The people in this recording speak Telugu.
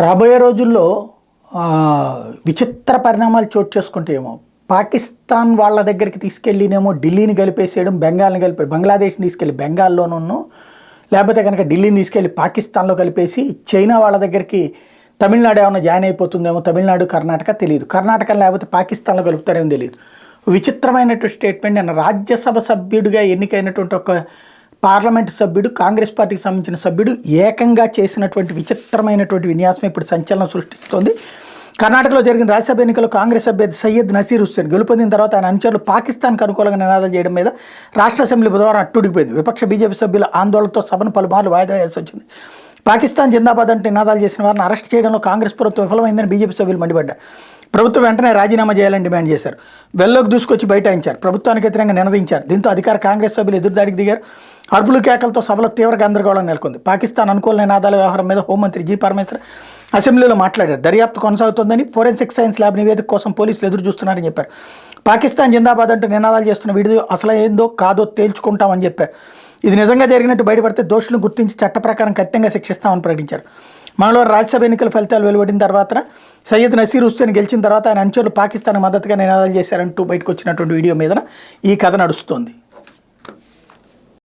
రాబోయే రోజుల్లో విచిత్ర పరిణామాలు చోటు చేసుకుంటాయేమో. పాకిస్తాన్ వాళ్ళ దగ్గరికి తీసుకెళ్ళినేమో ఢిల్లీని కలిపేసేయడం, బెంగాల్ని కలిపి బంగ్లాదేశ్ని తీసుకెళ్ళి బెంగాల్లోనూ, లేకపోతే కనుక ఢిల్లీని తీసుకెళ్ళి పాకిస్తాన్లో కలిపేసి చైనా వాళ్ళ దగ్గరికి తమిళనాడు ఏమైనా జాయిన్ అయిపోతుందేమో. తమిళనాడు, కర్ణాటక తెలియదు, కర్ణాటక లేకపోతే పాకిస్తాన్లో కలుపుతారేమో తెలియదు. విచిత్రమైనటువంటి స్టేట్మెంట్. నేను రాజ్యసభ సభ్యుడిగా ఎన్నికైనటువంటి ఒక పార్లమెంటు సభ్యుడు, కాంగ్రెస్ పార్టీకి సంబంధించిన సభ్యుడు ఏకంగా చేసినటువంటి విచిత్రమైనటువంటి విన్యాసం ఇప్పుడు సంచలనం సృష్టిస్తోంది. కర్ణాటకలో జరిగిన రాజ్యసభ ఎన్నికల్లో కాంగ్రెస్ అభ్యర్థి సయ్యద్ నసీర్ హుస్సేన్ గెలుపొందిన తర్వాత ఆయన అనుచరులు పాకిస్తాన్కు అనుకూలంగా నినాదాలు చేయడం మీద రాష్ట్ర అసెంబ్లీ బుధవారం అట్టుడికిపోయింది. విపక్ష బీజేపీ సభ్యుల ఆందోళనతో సభను పలుమార్లు వాయిదా వేయాల్సి వచ్చింది. పాకిస్తాన్ జిందాబాద్ అంటే నినాదాలు చేసిన వారిని అరెస్ట్ చేయడంలో కాంగ్రెస్ ప్రభుత్వం విఫలమైందని బీజేపీ సభ్యులు మండిపడ్డారు. ప్రభుత్వం వెంటనే రాజీనామా చేయాలని డిమాండ్ చేశారు. వెల్లోకి దూసుకొచ్చి బైఠాయించారు. ప్రభుత్వానికి వ్యతిరేకంగా నినదించారు. దీంతో అధికార కాంగ్రెస్ సభ్యులు ఎదురుదాడికి దిగారు. అరుపులు కేకలతో సభలో తీవ్ర గందరగోళం నెలకొంది. పాకిస్తాన్ అనుకూల నినాదాల వ్యవహారం మీద హోంమంత్రి జి పరమేశ్వర్ అసెంబ్లీలో మాట్లాడారు. దర్యాప్తు కొనసాగుతోందని, ఫోరెన్సిక్ సైన్స్ ల్యాబ్ నివేదిక కోసం పోలీసులు ఎదురు చూస్తున్నారని చెప్పారు. పాకిస్తాన్ జిందాబాద్ అంటూ నినాదాలు చేస్తున్న వీడియో అసలు ఏందో కాదో తేల్చుకుంటామని చెప్పారు. ఇది నిజంగా జరిగినట్టు బయటపడితే దోషులను గుర్తించి చట్ట ప్రకారం కఠినంగా శిక్షిస్తామని ప్రకటించారు. మంగళవారం రాజ్యసభ ఎన్నికల ఫలితాలు వెలువడిన తర్వాత సయ్యద్ నసీర్ హుస్సేన్ గెలిచిన తర్వాత ఆయన అనుచరులు పాకిస్తాన్ మద్దతుగా నినాదాలు చేశారంటూ బయటకు వచ్చినటువంటి వీడియో మీద ఈ కథ నడుస్తోంది.